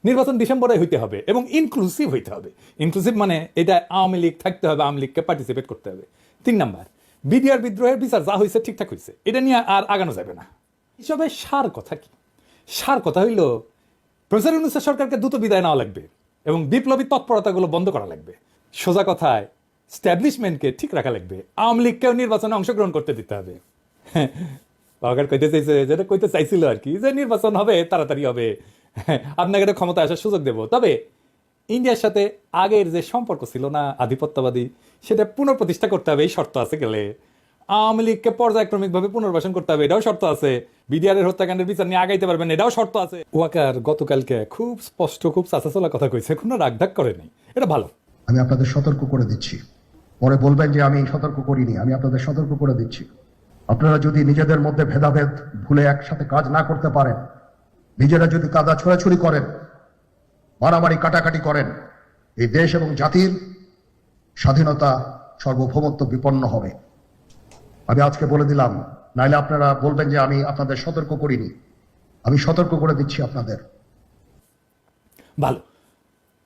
নির্বাচন ডিসেম্বরে হইতে হবে এবং ইনক্লুসিভ হইতে হবে। ইনক্লুসিভ মানে এটা আওয়ামী লীগ থাকতে হবে, আওয়ামী লীগকে পার্টিসিপেট করতে হবে। 3 নাম্বার, বিডিআর বিদ্রোহের বিচার যা হয়েছে ঠিকঠাক হয়েছে, এটা নিয়ে আর আগানো যাবে না। হিসাবে সার কথা কি? সার কথা হইল প্রফেসর ইউনূসের সরকারকে দ্রুত বিদায় নেওয়া লাগবে এবং বিপ্লবী তৎপরতাগুলো বন্ধ করা লাগবে। সোজা কথায় স্ট্যাবলিশমেন্টকে ঠিক রাখা লাগবে, আওয়ামী লীগকেও নির্বাচনে অংশগ্রহণ করতে দিতে হবে। বাগার কইতে চাইছে, যেটা কইতে চাইছিল আর কি, যে নির্বাচন হবে, তাড়াতাড়ি হবে, আপনাকে একটা ক্ষমতা আসার সুযোগ দেব। তবে ইন্ডিয়ার সাথে আগের যে সম্পর্ক ছিল না আধিপত্যবাদী, সেটা পুনঃপ্রতিষ্ঠা করতে হবে, এই শর্ত আছে। গেলে আওয়ামী লীগকে পর্যায়ক্রমিকভাবে পুনর্বাসন করতে হবে, এটাও শর্ত আছে। বিডিআরের হত্যাকাণ্ডের বিচার নিয়ে আগাইতে পারবেন, এটাও শর্ত আছে। ওয়াকার গতকালকে খুব স্পষ্ট, খুব চাচাচলা কথা কইছে, কোনো রাগঢাক করে নাই, এটা ভালো। আমি আপনাদের সতর্ক করে দিচ্ছি, পরে বলবেন যে আমি সতর্ক করিনি। আমি আপনাদের সতর্ক করে দিচ্ছি, আপনারা যদি নিজেদের মধ্যে ভেদাভেদ ভুলে একসাথে কাজ না করতে পারেন, নিজেরা যদি কাদা ছোড়াছুড়ি করেন, মারামারি কাটাকাটি করেন, এই দেশ এবং জাতির স্বাধীনতা, সার্বভৌমত্ব বিপন্ন হবে। আমি আজকে বলে দিলাম, নাইলে আপনারা বলবেন যে আমি আপনাদের সতর্ক করিনি। আমি সতর্ক করে দিচ্ছি আপনাদের। ভালো।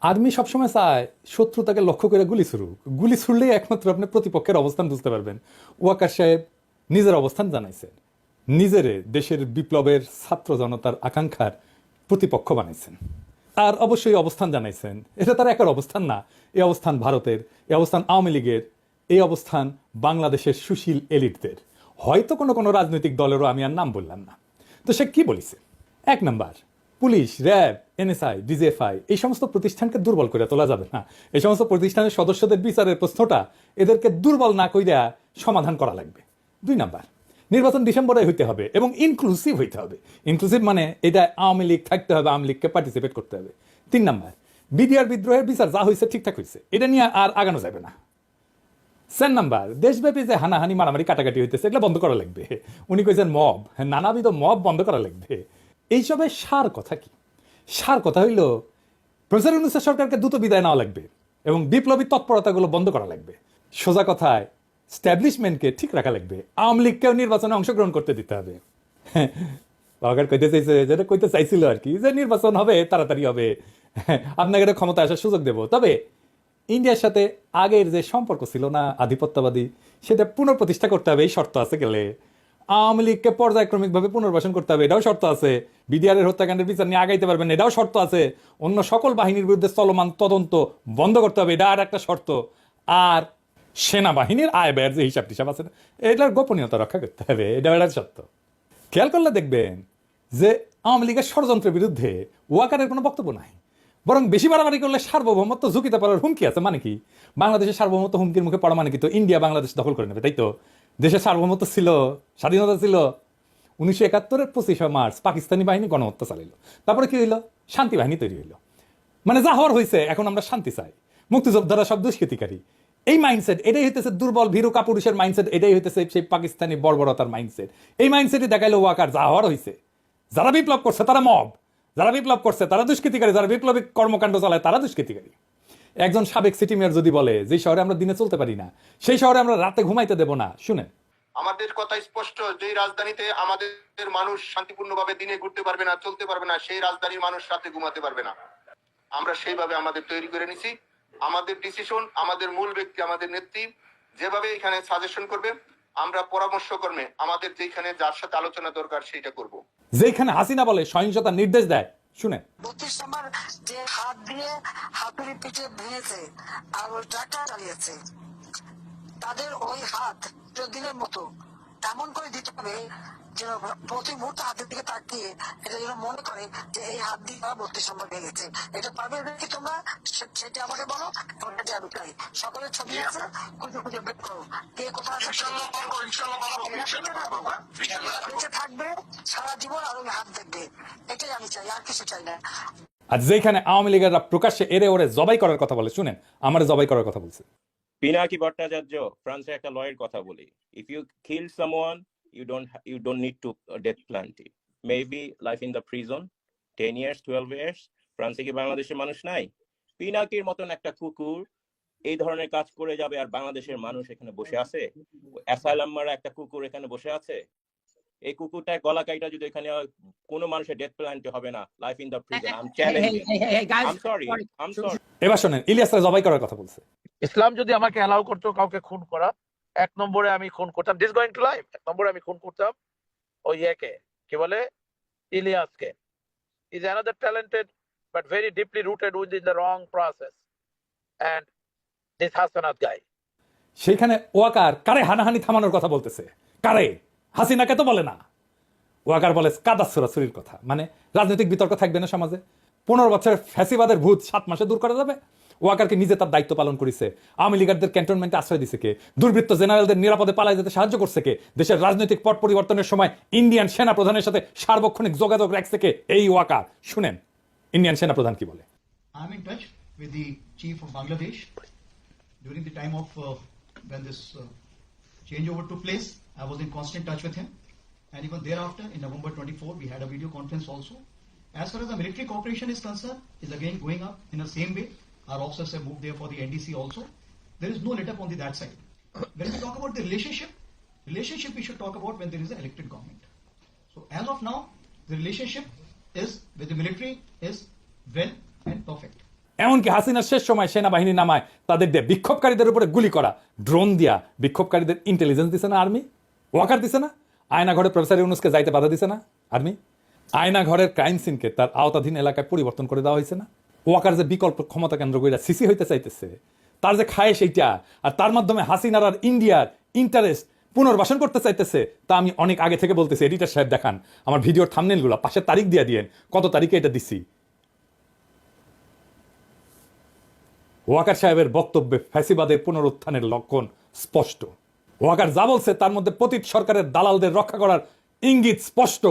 আর্মি সবসময় চায় শত্রু তাকে লক্ষ্য করে গুলি ছুড়ুক, গুলি ছুড়লেই একমাত্র আপনি প্রতিপক্ষের অবস্থান বুঝতে পারবেন। ওয়াকার সাহেব নিজের অবস্থান জানাইছেন, নিজেরে দেশের বিপ্লবের ছাত্র জনতার আকাঙ্ক্ষার প্রতিপক্ষ বানাইছেন, আর অবশ্যই অবস্থান জানাইছেন। এটা তার একার অবস্থান না, এই অবস্থান ভারতের, এই অবস্থান আওয়ামী লীগের, এই অবস্থান বাংলাদেশের সুশীল এলিটদের, হয়তো কোনো কোনো রাজনৈতিক দলেরও আমি আর নাম বললাম না। তো সে কি বলিছে? 1 number, police, RAB, NSI, DGFI এই সমস্ত প্রতিষ্ঠানকে দুর্বল করে তোলা যাবে না। এই সমস্ত প্রতিষ্ঠানের সদস্যদের বিচারের প্রশ্নটা এদেরকে দুর্বল না কইরা সমাধান করা লাগবে। 2 নাম্বার, নির্বাচন ডিসেম্বরে হইতে হবে এবং ইনক্লুসিভ হইতে হবে। ইনক্লুসিভ মানে এটা আওয়ামী লীগ থাকতে হবে, আওয়ামী লীগকে পার্টিসিপেট করতে হবে। 3 নাম্বার, বিডিআর বিদ্রোহের বিচার যা হয়েছে ঠিকঠাক হয়েছে, এটা নিয়ে আর আগানো যাবে না। 4 নাম্বার, দেশব্যাপী যে হানাহানি মারামারি কাটাকাটি হইতেছে, এগুলো বন্ধ করা লাগবে। উনি কইছেন মব, নানাবিধ মব বন্ধ করা লাগবে। এইসবের সার কথা কি? সার কথা হইল প্রফেসর ইউনূসের সরকারকে দ্রুত বিদায় নেওয়া লাগবে এবং বিপ্লবী তৎপরতাগুলো বন্ধ করা লাগবে। সোজা কথায় স্ট্যাবলিশমেন্টকে ঠিক রাখা লাগবে, আওয়ামী লীগকেও নির্বাচনে অংশগ্রহণ করতে দিতে হবে। বাগার কইতে চাইছে, যেটা কইতে চাইছিল আর কি, যে নির্বাচন হবে, তাড়াতাড়ি হবে, আপনাকে একটা ক্ষমতা আসার সুযোগ দেব। তবে ইন্ডিয়ার সাথে আগের যে সম্পর্ক ছিল না আধিপত্যবাদী, সেটা পুনঃপ্রতিষ্ঠা করতে হবে, এই শর্ত আছে। গেলে আওয়ামী লীগকে পর্যায়ক্রমিকভাবে পুনর্বাসন করতে হবে, এটাও শর্ত আছে। বিডিআরের হত্যাকাণ্ডের বিচার নিয়ে আগাইতে পারবেন, এটাও শর্ত আছে। অন্য সকল বাহিনীর বিরুদ্ধে চলমান তদন্ত বন্ধ করতে হবে, এটা আর একটা শর্ত। আর সেনাবাহিনীর আয় ব্যয়ের যে হিসাব টিসাব আছে, এটার গোপনীয়তা রক্ষা করতে হবে, এটা একটা শর্ত। খেয়াল করলে দেখবেন যে আওয়ামী লীগের ষড়যন্ত্রের বিরুদ্ধে ওয়াকারের কোনো বক্তব্য নাই, বরং বেশি বাড়াবাড়ি করলে সার্বভৌমত্ব ঝুঁকিতে পড়ার হুমকি আছে। মানে কি? বাংলাদেশের সার্বভৌমত্ব হুমকির মুখে পড়া মানে কি? তো ইন্ডিয়া বাংলাদেশ দখল করে নেবে, তাই তো? দেশের সার্বভৌমত্ব ছিল, স্বাধীনতা ছিল। 1971-এর 25শে মার্চ পাকিস্তানি বাহিনী গণহত্যা চালিল, তারপরে কি হইল? শান্তি বাহিনী তৈরি হইল। মানে যা হওয়ার হয়েছে, এখন আমরা শান্তি চাই, মুক্তিযোদ্ধারা সব দুষ্কৃতিকারী। এই মাইন্ডসেট, এটাই হইতেছে দুর্বল ভীরু কাপুরুষের মাইন্ডসেট, এটাই হইতেছে সেই পাকিস্তানি বর্বরতার মাইন্ডসেট। এই মাইন্ডসেটই দেখাইলো ওয়াকার। যা হওয়ার হয়েছে, যারা বিপ্লব করছে তারা মব, যারা বিপ্লব করছে তারা দুষ্কৃতিকারী, যারা বিপ্লবিক কর্মকাণ্ড চালায় তারা দুষ্কৃতিকারী। একজন সাবেক সিটি মেয়র যদি বলে যে শহরে আমরা দিনে চলতে পারি না, সেই শহরে আমরা রাতে ঘুমাইতে দেব না, শুনেন, আমাদের কথা স্পষ্ট, যে রাজধানীতে আমাদের মানুষ শান্তিপূর্ণভাবে দিনে ঘুরতে পারবে না, চলতে পারবে না, সেই রাজধানীর মানুষ রাতে ঘুমাতে পারবে না। আমরা সেইভাবে আমাদের তৈরি করে নিছি। আমাদের ডিসিশন, আমাদের মূল ব্যক্তি, আমাদের নেত্রী যেভাবে এখানে সাজেশন করবে, আমরা পরামর্শ কর্মে আমাদের যেখানে যার সাথে আলোচনা দরকার সেইটা করব। যেখানে হাসিনা বলে সহিংসতার নির্দেশ দেয়, শুনেন, 32 নম্বর যে হাত দিয়ে হাতুড়ি পিঠে ভেঙেছে আর ওই ট্রাক্টর চালিয়েছে, তাদের ওই হাত দিনের মতো এমন করে দিতে হবে যেন প্রতি মুহূর্তে হাতের দিকে তাকিয়ে এটা যেন মনে করে যে এই হাত দিয়ে 32 নম্বর ভেঙেছে। এটা পারবে কি তোমরা? সেটা আমাকে বলো, ওটা আমি চাই। সকলের ছবি আছে, খুঁজে খুঁজে বের করো কে কোথায় বেঁচে থাকবে সারা জীবন আর ওই হাত দেখবে। এটাই আমি চাই, আর কিছু চাই না। আর যেখানে আওয়ামী লীগেরা প্রকাশ্যে এরে ওরে জবাই করার কথা বলে, শুনেন, আমার জবাই করার কথা বলছে। পিনাকি ভট্টাচার্য ফ্রান্সের একটা লয়ের কথা বলি, if you kill someone you don't need to death penalty, maybe life in the prison 10 years 12 years। ফ্রান্সে কি বাংলাদেশের মানুষ নাই? পিনাকির মতন একটা কুকুর এই ধরনের কাজ করে যাবে আর বাংলাদেশের মানুষ এখানে বসে আছে? অ্যাসাইলাম মারা একটা কুকুর এখানে বসে আছে? এই কুকুরটায় গলা কাইটা যদি এখানে কোনো মানুষের ডেথ পেনাল্টি হবে না, life in the prison. I am challenging. guys, I am sorry, I am sorry. এবার শোনেন, ইলিয়াসরা জবাই করার কথা বলছে। ইসলাম যদি আমাকে অ্যালাউ করতো কাউকে খুন করা, 1 নম্বরে আমি খুন করতাম দিস গোয়িং টু লাইফ। 1 নম্বরে আমি খুন করতাম ওই ইয়েকে, কি বলে, ইলিয়াসকে। Is another talented but very deeply rooted within the wrong process. And this Hasanat guy, সেইখানে ওয়াকার কারে হানাহানি থামানোর কথা বলতেছে, কারে? হাসিনাকে তো বলে না। ওয়াকার বলে কাদা ছোড়াছুরির কথা। মানে রাজনৈতিক বিতর্ক থাকবে না সমাজে? 15 বছরের ফ্যাসিবাদের ভূত 7 মাসে দূর করা যাবে? ওয়াকারকে নিজে তার দায়িত্ব পালন করেছে। আওয়ামী লীগারদের ক্যান্টনমেন্টে আশ্রয় দিছে কে? দুর্বৃত্ত জেনারেলদের নিরাপদে পালায় যেতে সাহায্য করছে কে? দেশের রাজনৈতিক পট পরিবর্তনের সময় ইন্ডিয়ান সেনা প্রধানের সাথে সার্বক্ষণিক যোগাযোগ রাখছে কে? এই ওয়াকার। শুনেন ইন্ডিয়ান সেনা প্রধান কি বলে। I'm in touch with the chief of Bangladesh during the time of when this changeover took place. I was in constant touch with him, and even thereafter, in November 24, we had a video conference also. As far as the military cooperation is concerned, is again going up in the same way. Our officers have moved there for the NDC also. There is no let up on that side. When we talk about the relationship we should talk about when there is an elected government. So as of now, the relationship is with the military is well and perfect. এমনকি হাসিনার শেষ সময় সেনাবাহিনী নামায় তাদের দিয়ে বিক্ষোভকারীদের উপরে গুলি করা, ড্রোন দিয়া বিক্ষোভকারীদের ইন্টেলিজেন্স দিছে না আর্মি? ওয়াকার দিছে না? আয়না ঘরে প্রফেসর ইউনুসকে যাইতে বাধা দিছে না আর্মি? আয়না ঘরের ক্রাইম সিনকে তার আওতাধীন এলাকায় পরিবর্তন করে দেওয়া হয়েছে না? ওয়াকার যে বিকল্প ক্ষমতা কেন্দ্র কইরা সিসি হইতে চাইতেছে, তার যে খায় সেইটা, আর তার মাধ্যমে হাসিনার আর ইন্ডিয়ার ইন্টারেস্ট পুনর্বাসন করতে চাইতেছে, তা আমি অনেক আগে থেকে বলতেছি। এডিটর সাহেব দেখান আমার ভিডিওর থাম্বনেইলগুলো, পাশে তারিখ দিয়ে দিয়েন কত তারিখে এটা দিছি। ওয়াকার সাহেবের বক্তব্যে ফ্যাসিবাদের পুনরুত্থানের লক্ষণ স্পষ্ট। ওয়াকার যা বলছে তার মধ্যে পতিত সরকারের দালালদের রক্ষা করার ইঙ্গিত স্পষ্ট।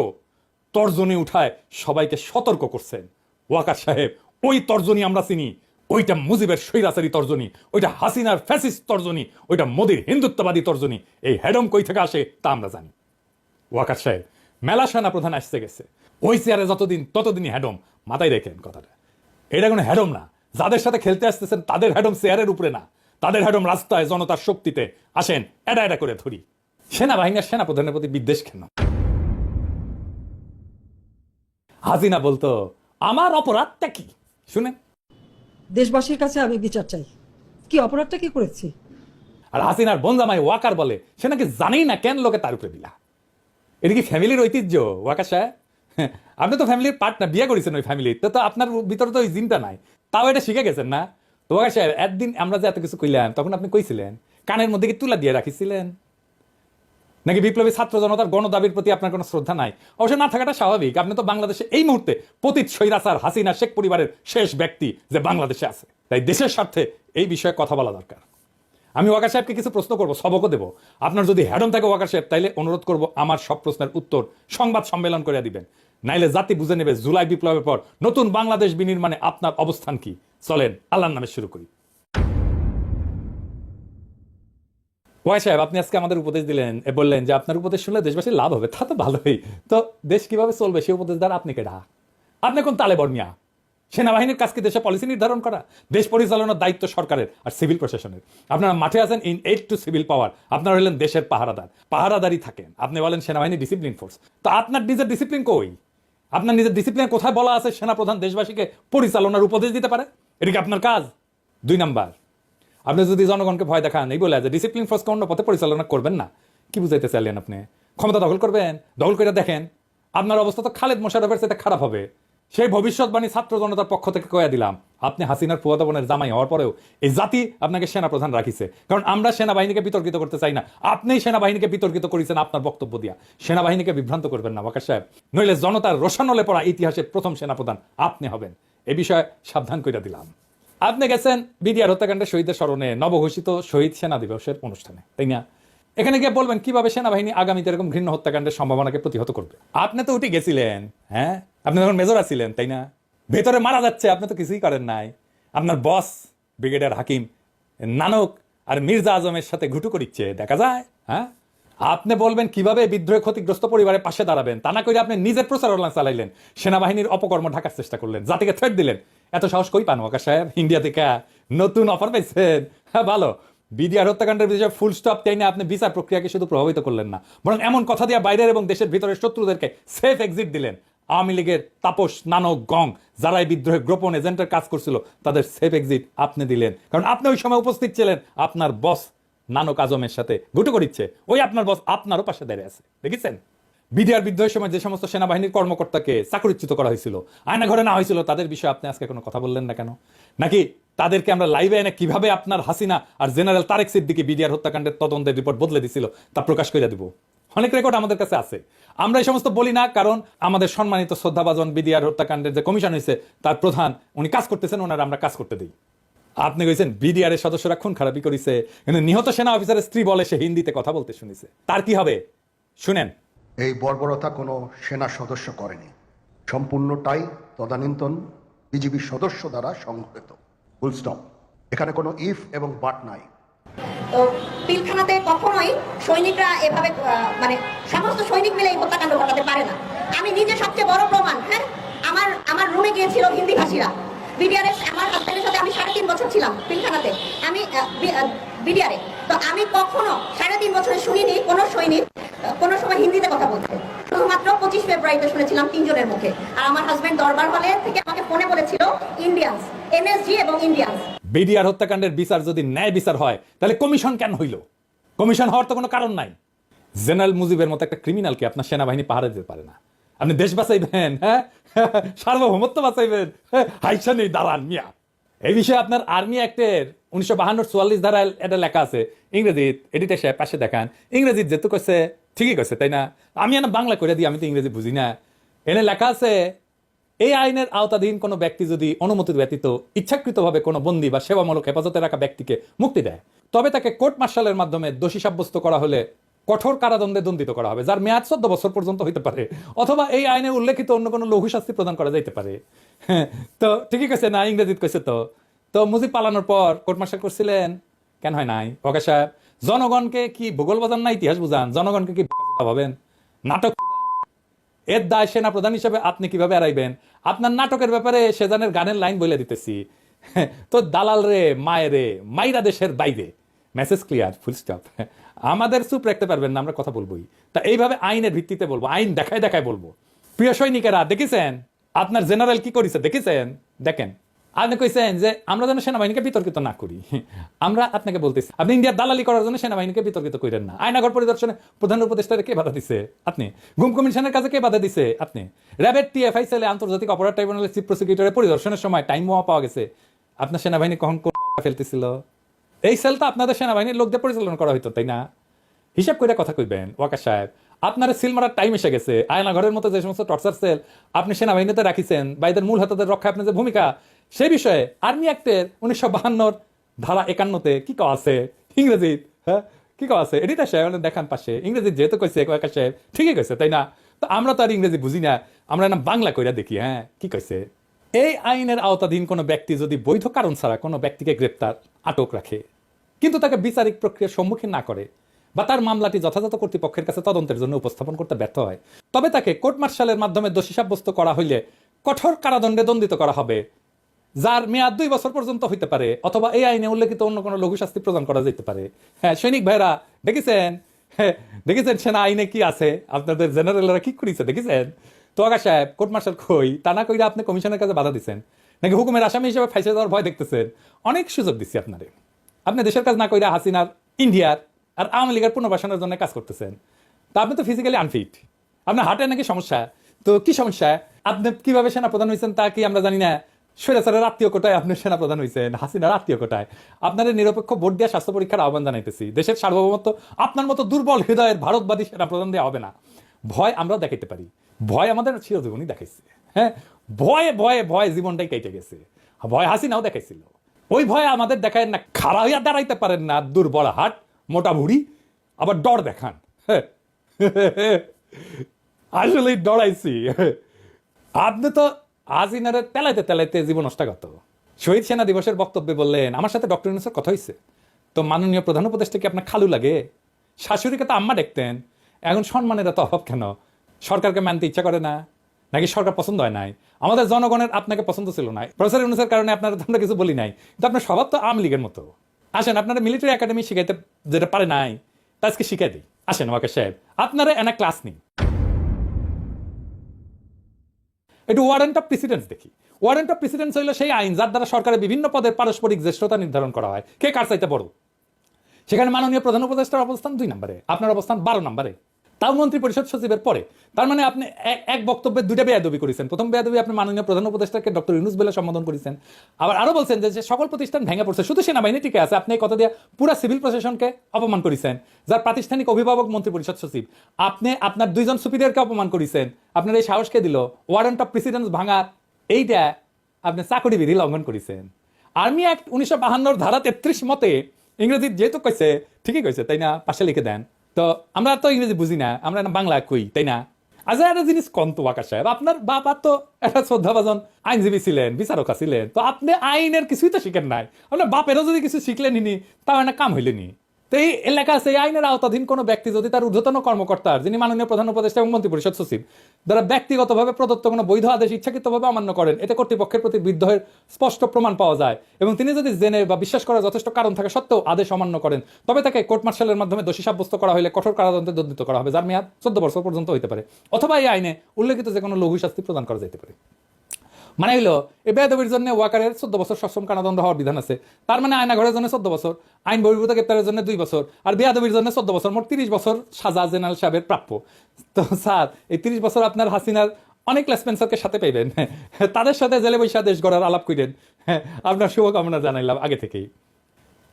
তর্জনী উঠায় সবাইকে সতর্ক করছেন ওয়াকার সাহেব। ওই তর্জনী আমরা চিনি, ওইটা মুজিবের স্বৈরাচারী তর্জনী, ওইটা হাসিনার ফ্যাসিস্ট তর্জনী, ওইটা মোদির হিন্দুত্ববাদী তর্জনী। এই হেডম কই থেকে আসে তা আমরা জানি। ওয়াকার সাহেব মেলা সেনা প্রধান আসতে গেছে, ওই চেয়ারে যতদিন ততদিনই হেডম। মাথায় রেখেন কথাটা, এটা কোনো হেডম না। যাদের সাথে খেলতে আসতেছেন তাদের হেডম চেয়ারের উপরে না, তাদের হেডম রাস্তায় জনতার শক্তিতে। আসেন এটা এটা করে ধরি। সেনাবাহিনীর সেনা প্রধানের প্রতি বিদ্বেষ কেন? হাসিনা বলতো আমার অপরাধটা কি শুনেন। দেশবাসীর কাছে আমি বিচার চাই, কি অপরাধটা কি করেছি। আর হাসিনার বনজামাই ওয়াকার বলে সে নাকি জানেই না কেন লোকে তার উপরে দিলা। এটা কি ফ্যামিলির ঐতিহ্য ওয়াকার সাহেব? আপনি তো ফ্যামিলির পার্ট না, বিয়ে করেছেন ওই ফ্যামিলির, তো আপনার ভিতরে তো ওই জিনটা নাই, তাও এটা শিখে গেছেন না? তো ওয়াকার সাহেব একদিন আমরা যে এত কিছু কইলাম তখন আপনি কইছিলেন কানের মধ্যে কি তুলা দিয়ে রাখিছিলেন নাকি বিপ্লবী ছাত্র জনতার গণদাবির প্রতি আপনার কোনো শ্রদ্ধা নাই? অবশ্য না থাকাটা স্বাভাবিক, আপনি তো বাংলাদেশে এই মুহূর্তে পতিত স্বৈরাচার হাসিনা শেখ পরিবারের শেষ ব্যক্তি যে বাংলাদেশে আছে, তাই দেশের স্বার্থে এই বিষয়ে কথা বলা দরকার। আমি ওয়াকার সাহেবকে কিছু প্রশ্ন করবো, সবকও দেবো। আপনার যদি হেডম থাকে ওয়াকার সাহেব, তাইলে অনুরোধ করব আমার সব প্রশ্নের উত্তর সংবাদ সম্মেলন করে দিবেন, নাইলে জাতি বুঝে নেবে জুলাই বিপ্লবের পর নতুন বাংলাদেশ বিনির্মাণে আপনার অবস্থান কি। চলেন আল্লাহর নামে শুরু করি। ওয়াই সাহেব আপনি আজকে আমাদের উপদেশ দিলেন, বললেন যে আপনার উপদেশ শুনলে দেশবাসীর লাভ হবে। তা তো ভালোই, তো দেশ কিভাবে চলবে সেই উপদেশ দ্বারা আপনি কেডা? আপনি কোন তালে বর্মিয়া? সেনাবাহিনীর কাজ কি দেশে পলিসি নির্ধারণ করা? দেশ পরিচালনার দায়িত্ব সরকারের আর সিভিল প্রশাসনের। আপনারা মাঠে আছেন ইন এইড টু সিভিল পাওয়ার, আপনারা হলেন দেশের পাহারাদার, পাহারাদারি থাকেন। আপনি বলেন সেনাবাহিনী ডিসিপ্লিন ফোর্স, তো আপনার নিজের ডিসিপ্লিন কই? আপনার নিজের ডিসিপ্লিন কোথায় বলা আছে সেনাপ্রধান দেশবাসীকে পরিচালনার উপদেশ দিতে পারে? এটা কি আপনার কাজ? 2 নাম্বার, আপনি যদি জনগণকে ভয় দেখান এই বলে যে ডিসিপ্লিন ফোর্সকে অন্য পথে পরিচালনা করবেন না, কি বুঝাইতে চাইলেন আপনি? ক্ষমতা দখল করবেন? দখল করে দেখেন আপনার অবস্থা তো খালেদ মোশাররফের সাথে খারাপ হবে। সেই ভবিষ্যৎবাণী ছাত্র জনতার পক্ষ থেকে কয়ে দিলাম। আপনি হাসিনার ফুয়াতো বোনের জামাই হওয়ার পরেও এই জাতি আপনাকে সেনাপ্রধান রাখিছে, কারণ আমরা সেনাবাহিনীকে বিতর্কিত করতে চাই না। আপনিই সেনাবাহিনীকে বিতর্কিত করেছেন আপনার বক্তব্য দিয়া। সেনাবাহিনীকে বিভ্রান্ত করবেন না ওয়াকার সাহেব, নইলে জনতার রোশানলে পড়া ইতিহাসের প্রথম সেনাপ্রধান আপনি হবেন। এ বিষয়ে সাবধান করে দিলাম। আপনি গেছেন বিডিআর হত্যাকাণ্ডের শহীদের স্মরণে নবঘোষিত শহীদ সেনা দিবসের অনুষ্ঠানে, তাই না? এখানে গিয়ে বলবেন কিভাবে সেনাবাহিনী আগামীতে এরকম ঘৃণ্য হত্যাকাণ্ডের সম্ভাবনাকে প্রতিহত করবে। আপনি তো উঠে গেছিলেন, হ্যাঁ, আপনি তখন মেজর আছিলেন, তাই না? ভেতরে মারা যাচ্ছে, আপনি তো কিছুই করেন নাই। আপনার বস ব্রিগেডিয়ার হাকিম নানক আর মির্জা আজমের সাথে ঘুটু করিচ্ছে দেখা যায়। হ্যাঁ, আপনি বলবেন কিভাবে বিদ্রোহে ক্ষতিগ্রস্ত পরিবারের পাশে দাঁড়াবেন, তা না করে আপনি নিজের প্রচারণা চালাইলেন, সেনাবাহিনীর অপকর্ম ঢাকার চেষ্টা করলেন, জাতিকে থ্রেট দিলেন। এত সাহস কই পান ওয়াকার সাহেব? ইন্ডিয়া থেকে নতুন অফার পাইছেন? হ্যাঁ ভালো, বিডিআর হত্যাকাণ্ডের বিষয়ে ফুল স্টপ টেনে আপনি বিচার প্রক্রিয়াকে শুধু প্রভাবিত করলেন না, বরং এমন কথা দিয়ে বাইরের এবং দেশের ভিতরের শত্রুদেরকে সেফ এক্সিট দিলেন। আওয়ামী লীগের তাপস, নানক, গং যারা এই বিদ্রোহে গোপন এজেন্টের কাজ করছিল তাদের সেফ এক্সিট আপনি দিলেন, কারণ আপনি ওই সময় উপস্থিত ছিলেন। আপনার বস নানক আজমের সাথে গুটো করিচ্ছে, ওই আপনার বস আপনারও পাশে দাঁড়িয়ে আছে, দেখেছেন? বিডিআর বিদ্রোহের সময় যে সমস্ত সেনাবাহিনীর কর্মকর্তাকে চাকরিচ্যুত করা হয়েছিল, আয়না ঘরে না হয়েছিল, তাদের বিষয়ে আপনি আজকে কোনো কথা বললেন না কেন? নাকি তাদেরকে আমরা লাইভে এনে কিভাবে আপনার হাসিনা আর জেনারেল তারেক সিদ্দিকী বিডিআর হত্যাকাণ্ডের তদন্তের রিপোর্ট বদলে দিছিল তা প্রকাশ করে দিব? অনেক রেকর্ড আমাদের কাছে আছে। আমরা এই সমস্ত বলি না, কারণ আমাদের সম্মানিত শ্রদ্ধাভাজন বিডিআর হত্যাকাণ্ডের যে কমিশন হয়েছে তার প্রধান উনি কাজ করতেছেন, ওনারা আমরা কাজ করতে দিই। আপনি কইছেন বিডিআর এর সদস্যরা খুন খারাপি করেছে, কিন্তু নিহত সেনা অফিসারের স্ত্রী বলে সে হিন্দিতে কথা বলতে শুনেছে, তার কি হবে শুনেন। এই বর্বরতা কোনো সেনা সদস্য করেনি, সম্পূর্ণটাই তদানীন্তন বিজিবি সদস্য দ্বারা সংঘটিত। Full stop. এখানে কোনো ইফ এবং বাট নাই। তো পিলখানাতে কখনোই সৈনিকরা এভাবে মানে সমস্ত সৈনিক মিলে এই হত্যাকাণ্ড ঘটাতে পারে না। আমি নিজে সবচেয়ে বড় প্রমাণ। হ্যাঁ, আমার রুমে গিয়েছিল হিন্দি ভাষীরা। বিডিআর আমার হাজবেন্ডের সাথে আমি 3.5 বছর ছিলাম পিলখানাতে, আমি বিডিআরে। তো আমি কখনো 3.5 বছরে শুনিনি কোনো সৈনিক কোনো সময় হিন্দিতে কথা বলতে। শুধুমাত্র 25 ফেব্রুয়ারিতে শুনেছিলাম 3 জনের মুখে। আর আমার হাজবেন্ড দরবার হলে থেকে আমাকে ফোনে বলেছিল ইন্ডিয়ান্স, এনএসজি এবং ইন্ডিয়ান্স। বিডিআর হত্যাকাণ্ডের বিচার যদি ন্যায় বিচার হয় তাহলে কমিশন কেন হইল? কমিশন হওয়ার তো কোনো কারণ নাই। জেনারেল মুজিবের মতো একটা ক্রিমিনালকে আপনার সেনাবাহিনী পাহারা দিতে পারে না। আপনি দেশ বাঁচাইবেন, হ্যাঁ, সার্বভৌমত্ব বাঁচাইবেন, হাইসা নেই দাঁড়ান মিয়া। এই বিষয়ে আপনার আর্মি অ্যাক্টের 1952-44 ধারায় এটা লেখা আছে ইংরেজিত। এডিটর সাহেব পাশে দেখান, ইংরেজিত যেহেতু কইছে ঠিকই কইছে, তাই না? আমি না বাংলা করে দিই, আমি তো ইংরেজি বুঝি না। এনে লেখা আছে এই আইনের আওতাধীন কোনো ব্যক্তি যদি অনুমতি ব্যতীত ইচ্ছাকৃতভাবে কোনো বন্দী বা সেবামূলক হেফাজতে রাখা ব্যক্তিকে মুক্তি দেয়, তবে তাকে কোর্ট মার্শালের মাধ্যমে দোষী সাব্যস্ত করা হলে কঠোর কারাদণ্ডে দণ্ডিত করা হবে, যার মেয়াদ 14 বছর পর্যন্ত হইতে পারে, অথবা এই আইনে উল্লেখিত অন্য কোনো লঘু শাস্তি প্রদান করা যাইতে পারে। তো ঠিকই কইছে না? ইংরেজিত কইছে। তো মুজিব পালানোর পর কোর্ট মার্শাল করছিলেন কেন হয় নাই? ওকা সাহেব, জনগণকে কি ভূগোল বাজান না ইতিহাস বুঝান? জনগণকে কি ভাবেন? নাটক এর দায় সেনা প্রধান হিসেবে আপনি কিভাবে এড়াইবেন? আপনার নাটকের ব্যাপারে সেজানের গানের লাইন বলে দিতেছি, তো দালাল রে মায়ের রে মাইরা দেশের বাইরে, মেসেজ ক্লিয়ার, ফুল স্টপ। আমাদের চুপ রাখতে পারবেন না, আমরা কথা বলবোই। তা এইভাবে আইনের ভিত্তিতে বলবো, আইন দেখায় দেখায় বলবো। প্রিয় সৈনিকেরা, দেখেছেন আপনার জেনারেল কি করেছে? দেখেছেন? দেখেন, আপনি কইছেন যে আমরা যেন সেনাবাহিনীকে বিতর্কিত না করি। আমরা আপনাকে বলতেছি আপনি ইন্ডিয়ার দালালি করার জন্য সেনাবাহিনীকে বিতর্কিত করেন না। আয়নাঘর পরিদর্শনে প্রধান উপদেষ্টারে কে বাধা দিছে? আপনি। গুম কমিশনের কাছে কে বাধা দিছে? আপনি। র্যাবের টিএফআই সেলে আন্তর্জাতিক অপরাধ ট্রাইব্যুনালের চিফ প্রসিকিউটরের পরিদর্শনের সময় টাইম বোমা পাওয়া গেছে, আপনার সেনাবাহিনী কখন ফেলতেছিল? এই সেলটা আপনাদের সেনাবাহিনীর লোকদের পরিচালনা করা হইতো, তাই না? হিসাব করে কথা কইবেন ওয়াকার সাহেব। আপনার সিল মারার টাইম এসে গেছে। আয়নাঘরের মতো যে সমস্ত টর্চার সেল আপনি সেনাবাহিনীতে রাখিছেন বা এদের মূল হাতাদের রক্ষায় আপনার যে ভূমিকা, সেই বিষয়ে আর্মি অ্যাক্টের 1952 ধারা 51-তে কি কওয়া আছে ইংরেজি? হ্যাঁ, কি কওয়া আছে? এডিটর সাহেব দেখান পাশে, ইংরেজি যেহেতু কইছে ওয়াকার সাহেব ঠিকই কইছে, তাই না? তো আমরা তো আর ইংরেজি বুঝি না, আমরা না বাংলা কইরা দেখি। হ্যাঁ, কি কইছে? এই আইনের আওতাধীন কোনো ব্যক্তি যদি বৈধ কারণ ছাড়া কোনো ব্যক্তিকে গ্রেপ্তার, আটক রাখে, কিন্তু তাকে বিচারিক প্রক্রিয়ার সম্মুখীন না করে বা তার মামলাটি যথাযথ কর্তৃপক্ষের কাছে তদন্তের জন্য উপস্থাপন করতে ব্যর্থ হয়, তবে তাকে কোর্ট মার্শালের মাধ্যমে দোষী সাব্যস্ত করা হইলে কঠোর কারাদণ্ডে দণ্ডিত করা হবে, যার মেয়াদ 2 বছর পর্যন্ত হইতে পারে, অথবা এই আইনে উল্লেখিত অন্য কোনো লঘু শাস্তি প্রদান করা যেতে পারে। হ্যাঁ সৈনিক ভাইরা, দেখেছেন? হ্যাঁ দেখেছেন সেনা আইনে কি আছে? আপনাদের জেনারেলরা কি করেছে দেখেছেন? তো আগা সাহেব, কোর্ট মার্শাল কই তা না কইরা আপনি কমিশনের কাছে বাধা দিচ্ছেন নাকি হুকুমের আসামি হিসেবে ফাইসে যাওয়ার ভয় দেখতেছেন? অনেক সুযোগ দিচ্ছি আপনারে। আপনি দেশের কাজ না কইরা হাসিনার, ইন্ডিয়ার আর আওয়ামী লীগের পুনর্বাসনের জন্য কাজ করতেছেন। তা আপনি তো ফিজিক্যালি আনফিট, আপনার হার্টের নাকি সমস্যা। তো কি সমস্যা? আপনি কিভাবে সেনা প্রধান হয়েছেন তা কি আমরা জানি না? স্বৈরাচারের আত্মীয় কোটায় আপনি সেনা প্রধান হয়েছেন, হাসিনার আত্মীয় কোটায়। আপনাদের নিরপেক্ষ ভোট দিয়ে স্বাস্থ্য পরীক্ষার আহ্বান জানাইতেছি। দেশের সার্বভৌমত্ব আপনার মতো দুর্বল হৃদয়ের ভারতবাদী সেনা প্রধান দেওয়া হবে না। ভয় আমরাও দেখাইতে পারি, ভয় আমাদের চিরজীবনই দেখাইছে। হ্যাঁ, ভয়ে ভয়ে ভয় জীবনটাই কেটে গেছে। ভয় হাসিনাও দেখাইছিল, ওই ভয় আমাদের দেখায় না। খাড়া হইয়া দাঁড়াইতে পারেন না, দুর্বল হাট, মোটা ভুড়ি, আবার ডর দেখান। আসলে ডরাইছি। আপনি তো হাসিনারে তেলাইতে তেলাইতে জীবন নষ্টাগত। শহীদ সেনা দিবসের বক্তব্যে বললেন আমার সাথে ডক্টর ইউনূসের কথা হয়েছে। তো মাননীয় প্রধান উপদেষ্টা কি আপনার খালু লাগে? শাশুড়িকে তো আম্মা দেখতেন, এখন সম্মানের এত অভাব কেন? সরকারকে মানতে ইচ্ছা করে না নাকি সরকার পছন্দ হয় নাই? আমাদের জনগণের আপনাকে পছন্দ ছিল না। প্রফেসর ইউনূসের কারণে আপনারা আমরা কিছু বলি নাই, কিন্তু আপনার স্বভাব তো আওয়ামী লীগের মতো। আসেন আপনারা মিলিটারি একাডেমি শিখাইতে যেটা পারে নাই তা আজকে শিখাই দিই। আসেন ওয়াকার সাহেব, আপনারা এনা ক্লাস নিন, একটু ওয়ারেন্ট অফ প্রেসিডেন্স দেখি। ওয়ারেন্ট অফ প্রেসিডেন্স হইল সেই আইন যার দ্বারা সরকারের বিভিন্ন পদের পারস্পরিক জ্যেষ্ঠতা নির্ধারণ করা হয়, কে কার চাইতে বড়। সেখানে মাননীয় প্রধান উপদেষ্টার অবস্থান 2 নম্বরে, আপনার অবস্থান 12 নম্বরে, তাও মন্ত্রী পরিষদ সচিবের পরে। তার মানে আপনি এক বক্তব্যে 2টা বেয়াদবি করেছেন। প্রথম বেয়াদবি আপনি মাননীয় প্রধান উপদেষ্টাকে ডক্টর ইউনূস বলে সম্বোধন করেছেন, আবার আরো বলছেন যে সকল প্রতিষ্ঠান ভেঙে পড়ছে, শুধু সেনাবাহিনী টিকে আছে। আপনি এই কথা দিয়ে পুরো সিভিল প্রশাসনকে অপমান করেছেন, যার প্রাতিষ্ঠানিক অভিভাবক মন্ত্রী পরিষদ সচিব। আপনি আপনার 2 জন সুপিরিয়রকে অপমান করেছেন। আপনার এই সাহসকে দিল ওয়ারেন্ট অফ প্রেসিডেন্স ভাঙার, এইটা আপনি চাকরি বিধি লঙ্ঘন করেছেন। আর্মি অ্যাক্ট 1952 ধারা 33 মতে, ইংরেজি যেহেতু কইছে ঠিকই কইছে তাই না, পাশে লিখে দেন। তো আমরা তো ইংরেজি বুঝি না, আমরা বাংলা কই তাই না। আজ একটা জিনিস কম তো ওয়াকার সাহেব, আপনার বাবা তো একটা শ্রদ্ধাভাজন আইনজীবী ছিলেন, বিচারক ছিলেন, তো আপনি আইনের কিছুই তো শিখেন নাই। আপনার বাপেরও যদি কিছু শিখলেনি তাও একটা কাম হইলেনি। তো এই এলাকা আছে, এই আইনের আওতাধীন কোনো ব্যক্তি যদি তার ঊর্ধ্বতন কর্মকর্তার, যিনি মাননীয় প্রধান উপদেষ্টা এবং মন্ত্রী পরিষদ সচিব, দ্বারা ব্যক্তিগতভাবে প্রদত্ত কোনো বৈধ আদেশ ইচ্ছাকৃতভাবে অমান্য করেন, এতে কর্তৃপক্ষের প্রতি বিদ্রোহের স্পষ্ট প্রমাণ পাওয়া যায়, এবং তিনি যদি জেনে বা বিশ্বাস করার যথেষ্ট কারণ থাকা সত্ত্বেও আদেশ অমান্য করেন, তবে তাকে কোর্ট মার্শালের মাধ্যমে দোষী সাব্যস্ত করা হলে কঠোর কারাদণ্ডে দণ্ডিত করা হবে, যার মেয়াদ 14 বছর পর্যন্ত হইতে পারে, অথবা এই আইনে উল্লেখিত যে কোনো লঘু শাস্তি প্রদান করা যেতে পারে। মানে হইলো এই বেয়াদবির জন্য ওয়াকারের 14 বছর সশ্রম কারাদণ্ড হওয়ার বিধান আছে। তার মানে আয়না ঘরের জন্য 14 বছর, আইন বহির্ভূত গ্রেপ্তারের জন্য 2 বছর, আর বেয়াদবির জন্য 14 বছর, মোট 30 বছর সাজা জেনারেল সাহেবের প্রাপ্য। তো স্যার এই 30 বছর আপনার হাসিনার অনেক লেসপেন্সারকে সাথে পাইবেন, তাদের সাথে জেলে বৈশা দেশ গড়ার আলাপ করেন। আপনার শুভকামনা জানাইলাম আগে থেকেই।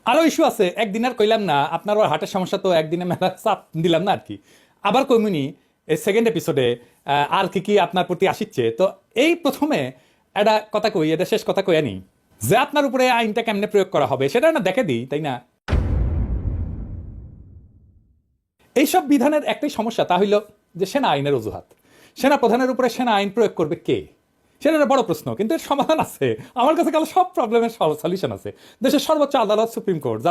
আরো ইস্যু আছে, একদিন আর কইলাম না, আপনার হার্টের সমস্যা তো একদিনে মেলা চাপ দিলাম না আর কি। আবার কইমুনি এই সেকেন্ড এপিসোডে আর কি আপনার প্রতি আসিচ্ছে। তো এই প্রথমে একটা কথা কই, এটা শেষ কথা কই আনি, যে আপনার উপরে আইনটা কেমনে প্রয়োগ করা হবে সেটা না দেখে দিই তাই না। এইসব বিধানের একটাই সমস্যা, তা হইল যে সেনা আইনের অজুহাত। সেনা প্রধানের উপরে সেনা আইন প্রয়োগ করবে কে, সেটা একটা বড় প্রশ্ন, কিন্তু এর সমাধান আছে। আমার কাছে কাল সব প্রবলেমের সলিউশন আছে। দেশের সর্বোচ্চ আদালত সুপ্রিম কোর্ট,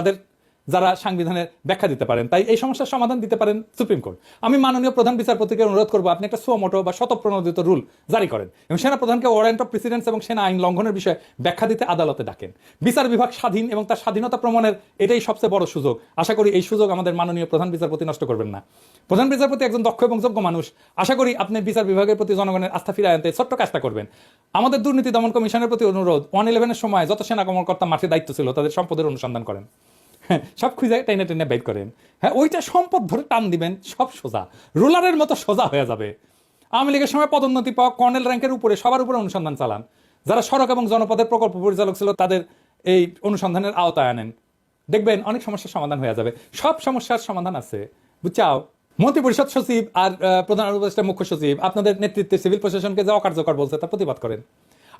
যারা সাংবিধানের ব্যাখ্যা দিতে পারেন, তাই এই সমস্যার সমাধান দিতে পারেন সুপ্রিম কোর্ট। আমি মাননীয় প্রধান বিচারপতিকে অনুরোধ করবো আপনি একটা সুমোটো বা শতপ্রণোদিত রুল জারি করেন এবং সেনা প্রধানকে ওয়ারেন্ট অফ প্রেসিডেন্স এবং সেনা আইন লঙ্ঘনের বিষয়ে ব্যাখ্যা দিতে আদালতে ডাকেন। বিচার বিভাগ স্বাধীন এবং তার স্বাধীনতা প্রমাণের এটাই সবচেয়ে বড় সুযোগ। আশা করি এই সুযোগ আমাদের মাননীয় প্রধান বিচারপতি নষ্ট করবেন না। প্রধান বিচারপতি একজন দক্ষ এবং যোগ্য মানুষ, আশা করি আপনি বিচার বিভাগের প্রতি জনগণের আস্থা ফিরিয়ে আনতে ছোট্ট কাজটা করবেন। আমাদের দুর্নীতি দমন কমিশনের প্রতি অনুরোধ, 111-এর সময় যত সেনা কর্মকর্তা মাঠে দায়িত্ব ছিল তাদের সম্পদের অনুসন্ধান করেন, সব খুঁজে টেনে টেনে বের করেন। হ্যাঁ, ওইটা সম্পদ ধরে টান দিবেন, সব সোজা রোলারের মতো সোজা হয়ে যাবে। আওয়ামী লীগের সময় পদোন্নতি পাওয়া কর্নেল র্যাঙ্কের উপরে সবার উপরে অনুসন্ধান চালান, যারা সড়ক এবং জনপদের প্রকল্প পরিচালক ছিল তাদের এই অনুসন্ধানের আওতায় আনেন, দেখবেন অনেক সমস্যার সমাধান হয়ে যাবে। সব সমস্যার সমাধান আছে, বুঝছাও। মন্ত্রী পরিষদ সচিব আর প্রধান উপদেষ্টা মুখ্য সচিব আপনাদের নেতৃত্বে সিভিল প্রশাসনকে যে অকার্যকর বলছে তার প্রতিবাদ করেন।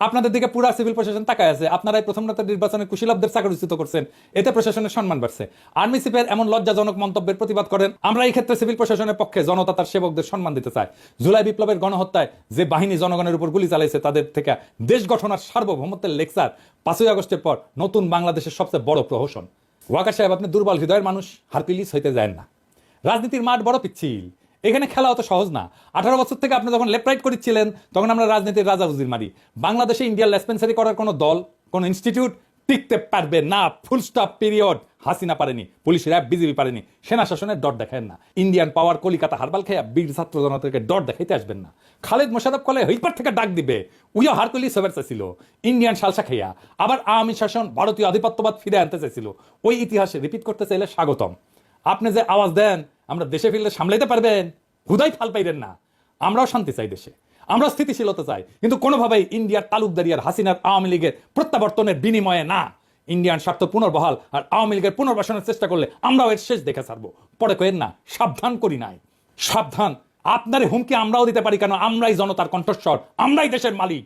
আপনাদের দিকে পুরা সিভিল প্রশাসন তাকায় আছে, আপনারাই প্রথম রাতের নির্বাচনে কুশীলবদের চাকরিচ্যুত করছেন, এতে প্রশাসনের সম্মান বাড়ছে। আর্মি চিফের এমন লজ্জাজনক মন্তব্যের প্রতিবাদ করেন। আমরা এই ক্ষেত্রে সিভিল প্রশাসনের পক্ষে, জনতা তার সেবকদের সম্মান দিতে চায়। জুলাই বিপ্লবের গণহত্যায় যে বাহিনী জনগণের উপর গুলি চালাইছে তাদের থেকে দেশ গঠনের সার্বভৌমত্বের লেকচার 5ই আগস্টের পর নতুন বাংলাদেশের সবচেয়ে বড় প্রহসন। ওয়াকার সাহেব, আপনি দুর্বল হৃদয়ের মানুষ, হারপিলিস হইতে যায় না। রাজনীতির মাঠ বড় পিচ্ছিল, এখানে খেলা অত সহজ না। 18 বছর থেকে আপনি যখন লেফট রাইট করেছিলেন তখন আমরা রাজনীতির রাজা উজির মারি। বাংলাদেশে ইন্ডিয়ার লেসপেন্সারি করার কোনো দল, কোনো ইনস্টিটিউট টিকতে পারবে না, ফুল স্টপ, পিরিয়ড। হাসিনা পারেনি, পুলিশ র্যাব বিজেপি পারেনি, সেনা শাসনের ডর দেখায় না। ইন্ডিয়ান পাওয়ার কলিকাতা হারবাল খেয়ে বীর ছাত্র জনতাকে ডর দেখাইতে আসবেন না। খালেদ মোশাররফ কলে হইপার থেকে ডাক দিবে, উইও হারকুলিস হবার চাইছিল ইন্ডিয়ান সালসা খেয়া, আবার আওয়ামী শাসন ভারতীয় আধিপত্যবাদ ফিরে আনতে চাইছিল। ওই ইতিহাসে রিপিট করতে চাইলে স্বাগতম। আপনি যে আওয়াজ দেন আমরা দেশে ফিরলে সামলাইতে পারবেন, হুদাই ফাল পাইবেন না। আমরাও শান্তি চাই দেশে, আমরা স্থিতিশীলতা চাই, কিন্তু কোনোভাবেই ইন্ডিয়ার তালুকদারি আর হাসিনার আওয়ামী লীগের প্রত্যাবর্তনের বিনিময়ে না। ইন্ডিয়ান স্বার্থ পুনর্বহাল আর আওয়ামী লীগের পুনর্বাসনের চেষ্টা করলে আমরাও এর শেষ দেখে ছাড়বো। পরে কয়েন না, সাবধান করি নাই, সাবধান। আপনার হুমকি আমরাও দিতে পারি, কেন আমরাই জনতার কণ্ঠস্বর, আমরাই দেশের মালিক।